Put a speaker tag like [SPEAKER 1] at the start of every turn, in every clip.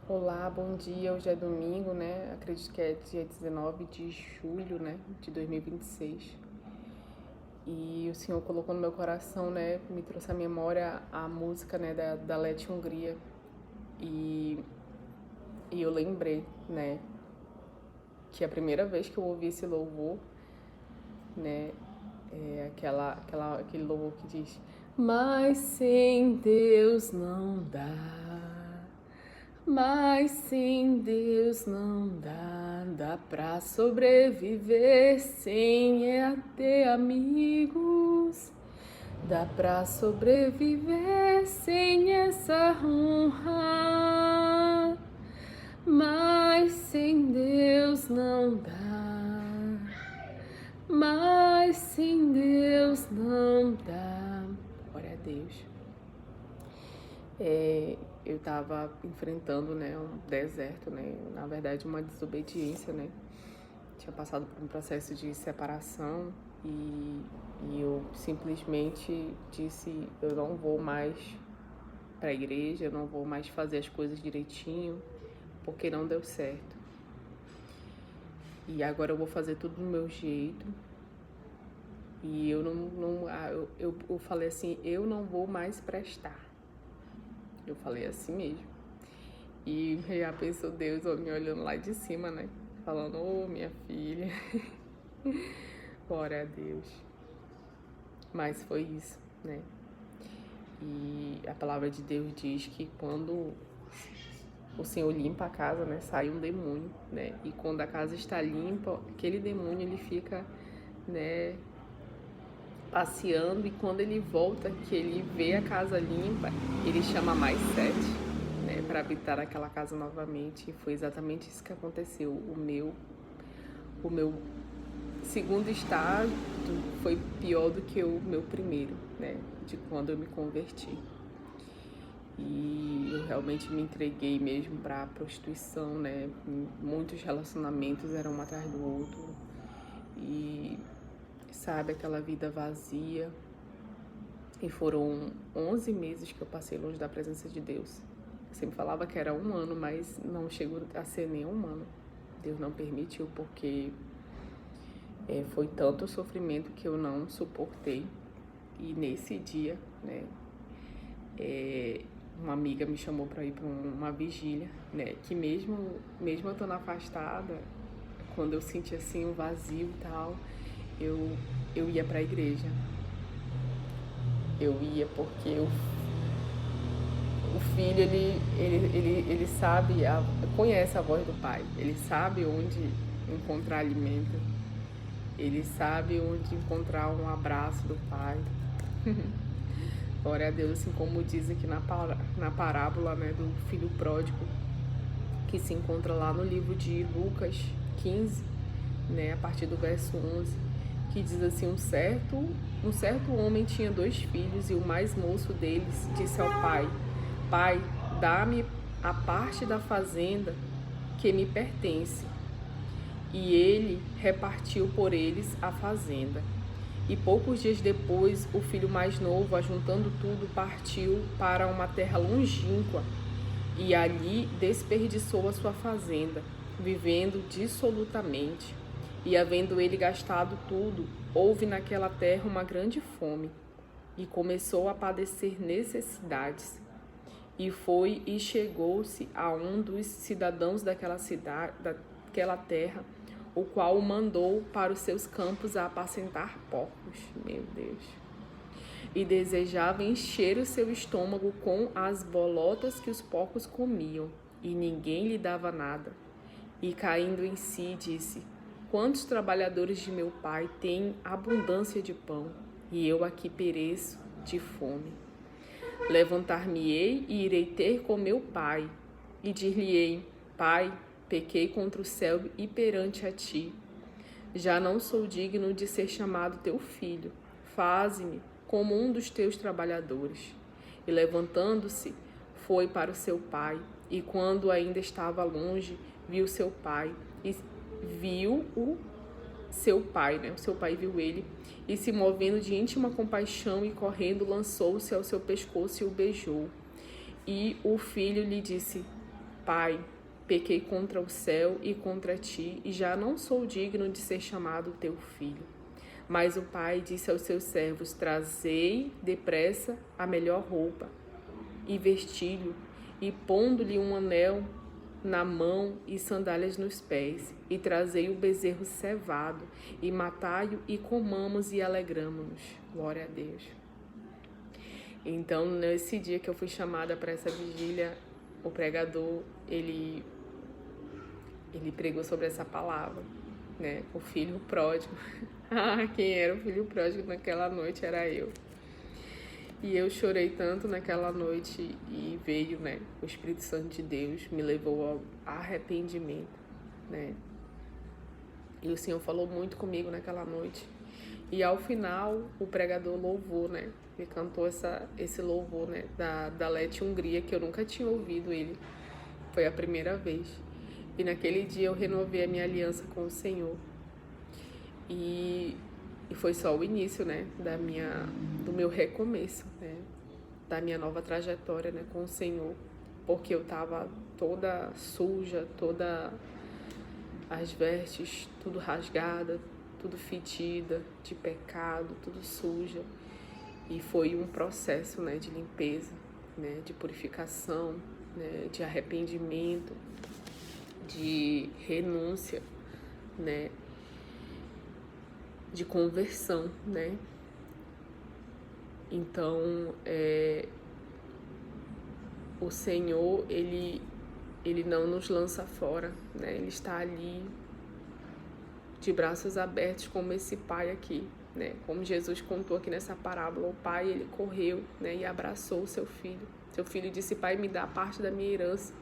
[SPEAKER 1] Olá, bom dia. Hoje é domingo, né? Acredito que é dia 19 de julho, né? De 2026. E o Senhor colocou no meu coração, né? Me trouxe à memória a música, né? Da Lete Hungria. E, e eu lembrei, né? Que a primeira vez que eu ouvi esse louvor, né? É aquele louvor que diz: Mas sem Deus não dá. Mas sem Deus não dá, dá pra sobreviver sem ter amigos. Dá pra sobreviver sem essa honra. Mas sem Deus não dá. Mas sem Deus não dá. Glória a Deus. Eu estava enfrentando, né, um deserto, né, na verdade uma desobediência, né, tinha passado por um processo de separação e eu simplesmente disse, eu não vou mais para a igreja, eu não vou mais fazer as coisas direitinho, porque não deu certo. E agora eu vou fazer tudo do meu jeito. E eu falei assim, eu não vou mais prestar. Eu falei assim mesmo. E já pensou Deus me olhando lá de cima, né? Falando, ô minha filha. Glória a Deus. Mas foi isso, né? E a palavra de Deus diz que quando o Senhor limpa a casa, né? Sai um demônio, né? E quando a casa está limpa, aquele demônio ele fica, né? Passeando, e quando ele volta, que ele vê a casa limpa, ele chama mais 7, né, para habitar aquela casa novamente. E foi exatamente isso que aconteceu. O meu segundo estágio foi pior do que o meu primeiro, né, de quando eu me converti. E eu realmente me entreguei mesmo para a prostituição, né? Muitos relacionamentos eram um atrás do outro. E sabe, aquela vida vazia. E foram 11 meses que eu passei longe da presença de Deus. Eu sempre falava que era um ano, mas não chegou a ser nem um ano. Deus não permitiu, porque foi tanto sofrimento que eu não suportei. E nesse dia, né, uma amiga me chamou para ir para uma vigília, né, que mesmo eu estando afastada, quando eu senti assim um vazio e tal, eu ia para a igreja. Eu ia porque o filho, ele sabe, conhece a voz do pai. Ele sabe onde encontrar alimento. Ele sabe onde encontrar um abraço do pai. Glória a Deus, assim como diz aqui na parábola, né, do filho pródigo, que se encontra lá no livro de Lucas 15, né, a partir do verso 11, que diz assim, um certo homem tinha 2 filhos, e o mais moço deles disse ao pai, Pai, dá-me a parte da fazenda que me pertence. E ele repartiu por eles a fazenda. E poucos dias depois, o filho mais novo, ajuntando tudo, partiu para uma terra longínqua, e ali desperdiçou a sua fazenda, vivendo dissolutamente. E havendo ele gastado tudo, houve naquela terra uma grande fome, e começou a padecer necessidades. E foi e chegou-se a um dos cidadãos daquela cidade, daquela terra, o qual o mandou para os seus campos a apacentar porcos. Meu Deus! E desejava encher o seu estômago com as bolotas que os porcos comiam, e ninguém lhe dava nada. E caindo em si, disse, quantos trabalhadores de meu pai têm abundância de pão, e eu aqui pereço de fome. Levantar-me-ei e irei ter com meu pai, e dir-lhe-ei, Pai, pequei contra o céu e perante a ti. Já não sou digno de ser chamado teu filho. Faze-me como um dos teus trabalhadores. E levantando-se, foi para o seu pai, e quando ainda estava longe, viu seu pai, e viu o seu pai, né? O seu pai viu ele, e se movendo de íntima compaixão e correndo, lançou-se ao seu pescoço e o beijou. E o filho lhe disse, Pai, pequei contra o céu e contra ti, e já não sou digno de ser chamado teu filho. Mas o pai disse aos seus servos: trazei depressa a melhor roupa, e vesti-lo, e pondo-lhe um anel na mão e sandálias nos pés, e trazei o bezerro cevado, e matai-o, e comamos e alegramo-nos. Glória a Deus. Então, nesse dia que eu fui chamada para essa vigília, o pregador, ele pregou sobre essa palavra, né? O filho pródigo. Quem era o filho pródigo naquela noite era eu. E eu chorei tanto naquela noite e veio, né? O Espírito Santo de Deus me levou ao arrependimento, né? E o Senhor falou muito comigo naquela noite. E ao final, o pregador louvou, né? Ele cantou esse louvor, né? Da Lete Hungria, que eu nunca tinha ouvido ele. Foi a primeira vez. E naquele dia eu renovei a minha aliança com o Senhor. E foi só o início, né? Do meu recomeço, né? Da minha nova trajetória, né? Com o Senhor. Porque eu tava toda suja, toda as vestes, tudo rasgada, tudo fedida, de pecado, tudo suja. E foi um processo, né, de limpeza, né, de purificação, né, de arrependimento, de renúncia, né, de conversão, né. Então, o Senhor, Ele não nos lança fora, né, Ele está ali de braços abertos, como esse pai aqui, né? Como Jesus contou aqui nessa parábola, o pai, ele correu, né, e abraçou o seu filho. Seu filho disse: pai, me dá parte da minha herança,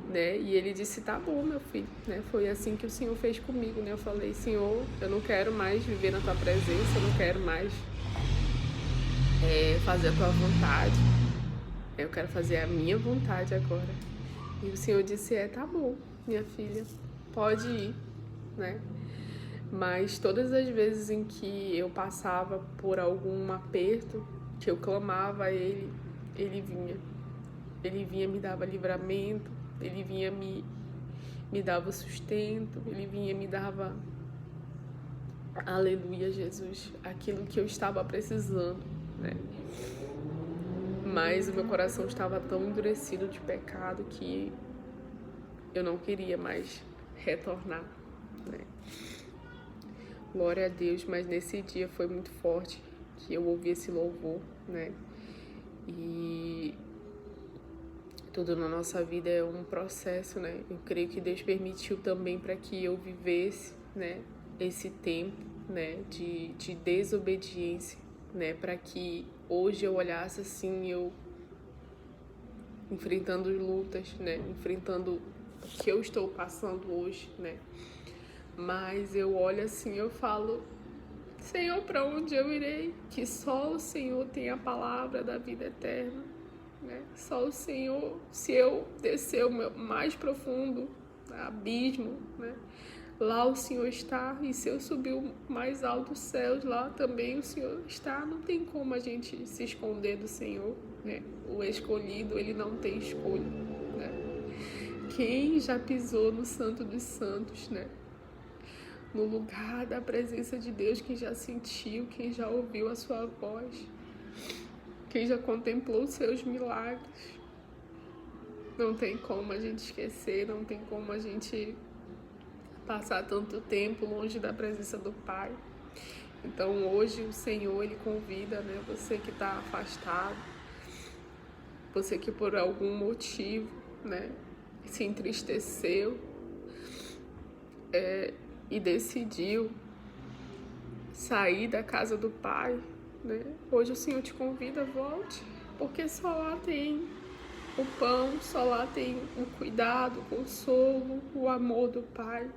[SPEAKER 1] né? E ele disse: tá bom, meu filho, né? Foi assim que o Senhor fez comigo, né? Eu falei: Senhor, eu não quero mais viver na tua presença, eu não quero mais fazer a tua vontade, eu quero fazer a minha vontade agora. E o Senhor disse: tá bom, minha filha, pode ir, né? Mas todas as vezes em que eu passava por algum aperto, que eu clamava a Ele, Ele vinha. Ele vinha, me dava livramento, Ele vinha, me dava sustento, Ele vinha, me dava, aleluia, Jesus, aquilo que eu estava precisando, né? Mas o meu coração estava tão endurecido de pecado que eu não queria mais retornar, né? Glória a Deus, mas nesse dia foi muito forte que eu ouvi esse louvor, né? E tudo na nossa vida é um processo, né? Eu creio que Deus permitiu também para que eu vivesse, né, esse tempo, né, de desobediência, né, para que hoje eu olhasse assim, eu enfrentando lutas, né, enfrentando o que eu estou passando hoje, né? Mas eu olho assim, eu falo: Senhor, para onde eu irei? Que só o Senhor tem a palavra da vida eterna, né? Só o Senhor, se eu descer o meu mais profundo abismo, né, lá o Senhor está. E se eu subir o mais alto dos céus, lá também o Senhor está. Não tem como a gente se esconder do Senhor, né? O escolhido, ele não tem escolha, né? Quem já pisou no Santo dos Santos, né? No lugar da presença de Deus, quem já sentiu, quem já ouviu a sua voz, quem já contemplou os seus milagres. Não tem como a gente esquecer, não tem como a gente passar tanto tempo longe da presença do Pai. Então hoje o Senhor, Ele convida, né, você que está afastado, você que por algum motivo, né, se entristeceu, e decidiu sair da casa do Pai, né? Hoje o Senhor te convida: volte, porque só lá tem o pão, só lá tem o cuidado, o consolo, o amor do Pai.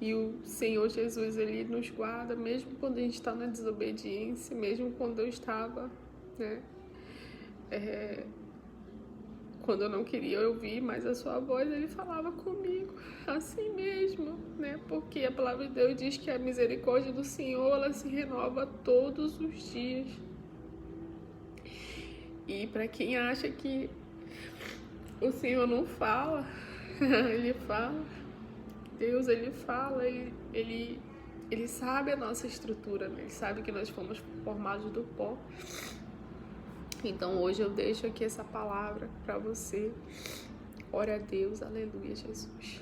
[SPEAKER 1] E o Senhor Jesus, Ele nos guarda, mesmo quando a gente está na desobediência, mesmo quando eu estava, né, quando eu não queria ouvir mais a sua voz, Ele falava comigo, assim mesmo, né? Porque a palavra de Deus diz que a misericórdia do Senhor, ela se renova todos os dias. E para quem acha que O Senhor não fala, Ele fala. Deus, Ele fala, Ele sabe a nossa estrutura, né? Ele sabe que nós fomos formados do pó. Então hoje eu deixo aqui essa palavra para você. Ora a Deus, aleluia, Jesus.